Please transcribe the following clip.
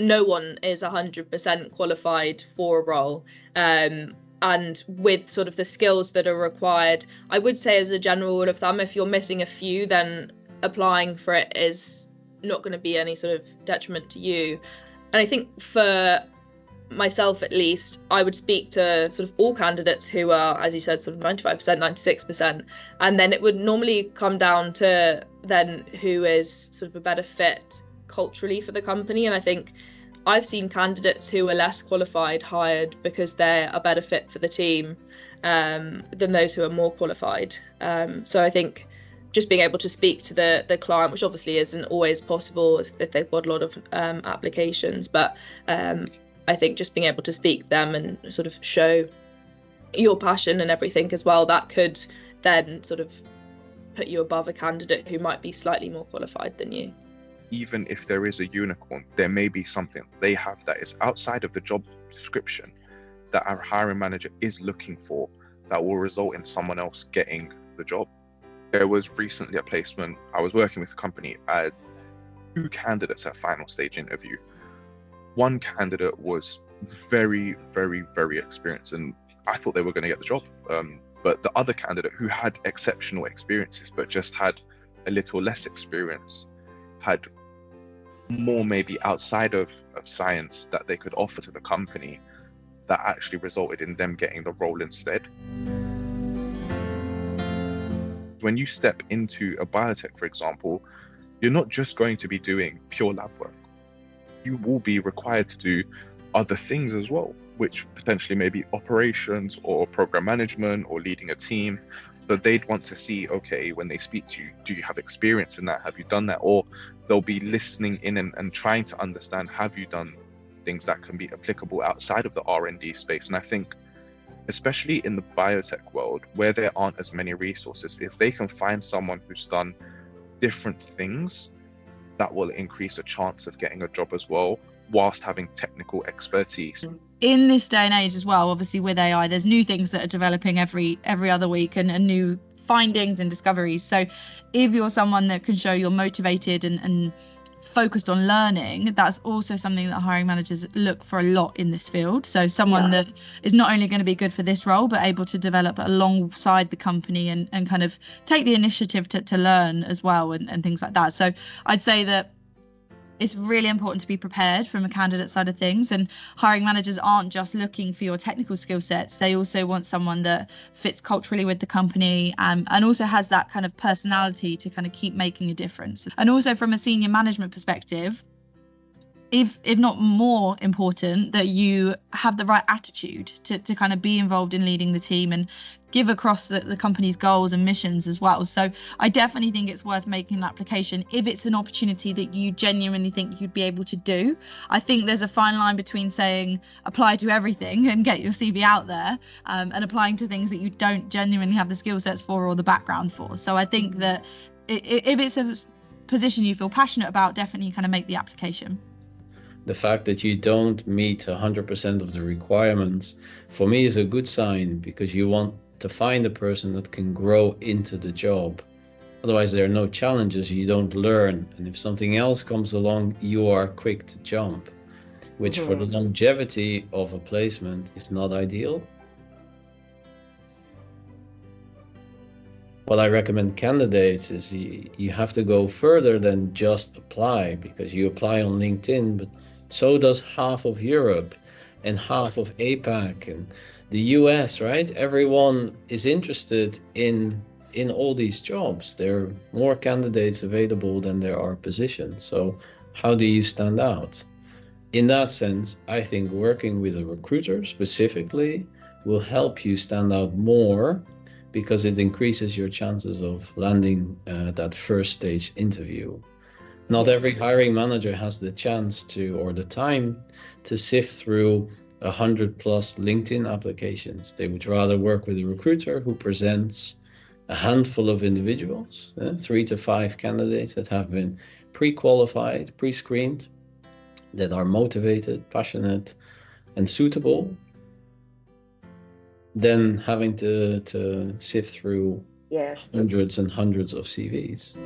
no one is 100% qualified for a role. And with sort of the skills that are required, I would say as a general rule of thumb, if you're missing a few, then applying for it is not going to be any sort of detriment to you. And I think for myself, at least, I would speak to sort of all candidates who are, as you said, sort of 95%, 96%. And then it would normally come down to then who is sort of a better fit culturally for the company. And I think I've seen candidates who are less qualified hired because they're a better fit for the team than those who are more qualified. So I think just being able to speak to the client, which obviously isn't always possible if they've got a lot of applications, but I think just being able to speak to them and sort of show your passion and everything as well, that could then sort of put you above a candidate who might be slightly more qualified than you. Even if there is a unicorn, there may be something they have that is outside of the job description that our hiring manager is looking for that will result in someone else getting the job. There was recently a placement. I was working with a company. I had 2 candidates at final stage interview. One candidate was very, very, very experienced, and I thought they were going to get the job. But the other candidate, who had exceptional experiences but just had a little less experience, had more maybe outside of science that they could offer to the company, that actually resulted in them getting the role instead. When you step into a biotech, for example, you're not just going to be doing pure lab work. You will be required to do other things as well, which potentially may be operations or program management or leading a team. But they'd want to see, okay, when they speak to you, do you have experience in that? Have you done that? Or they'll be listening in and trying to understand, have you done things that can be applicable outside of the R&D space? And I think, especially in the biotech world, where there aren't as many resources, if they can find someone who's done different things, that will increase the chance of getting a job as well, whilst having technical expertise. In this day and age as well, obviously with AI, there's new things that are developing every other week and new findings and discoveries. So if you're someone that can show you're motivated and focused on learning, that's also something that hiring managers look for a lot in this field. So someone that is not only going to be good for this role, but able to develop alongside the company and kind of take the initiative to learn as well and things like that. So I'd say that it's really important to be prepared from a candidate side of things, and hiring managers aren't just looking for your technical skill sets. They also want someone that fits culturally with the company and also has that kind of personality to kind of keep making a difference. And also from a senior management perspective, if not more important, that you have the right attitude to kind of be involved in leading the team and give across the company's goals and missions as well. So I definitely think it's worth making an application if it's an opportunity that you genuinely think you'd be able to do. I think there's a fine line between saying apply to everything and get your CV out there and applying to things that you don't genuinely have the skill sets for or the background for. So I think that if it's a position you feel passionate about, definitely kind of make the application. The fact that you don't meet 100% of the requirements, for me, is a good sign, because you want to find a person that can grow into the job. Otherwise, there are no challenges, you don't learn. And if something else comes along, you are quick to jump, which for the longevity of a placement is not ideal. What I recommend candidates is you have to go further than just apply, because you apply on LinkedIn, but so does half of Europe and half of APAC and the US, right? Everyone is interested in all these jobs. There are more candidates available than there are positions. So how do you stand out? In that sense, I think working with a recruiter specifically will help you stand out more, because it increases your chances of landing that first stage interview. Not every hiring manager has the chance to, or the time to sift through 100+ LinkedIn applications. They would rather work with a recruiter who presents a handful of individuals, 3 to 5 candidates that have been pre-qualified, pre-screened, that are motivated, passionate, and suitable, than having to sift through hundreds and hundreds of CVs.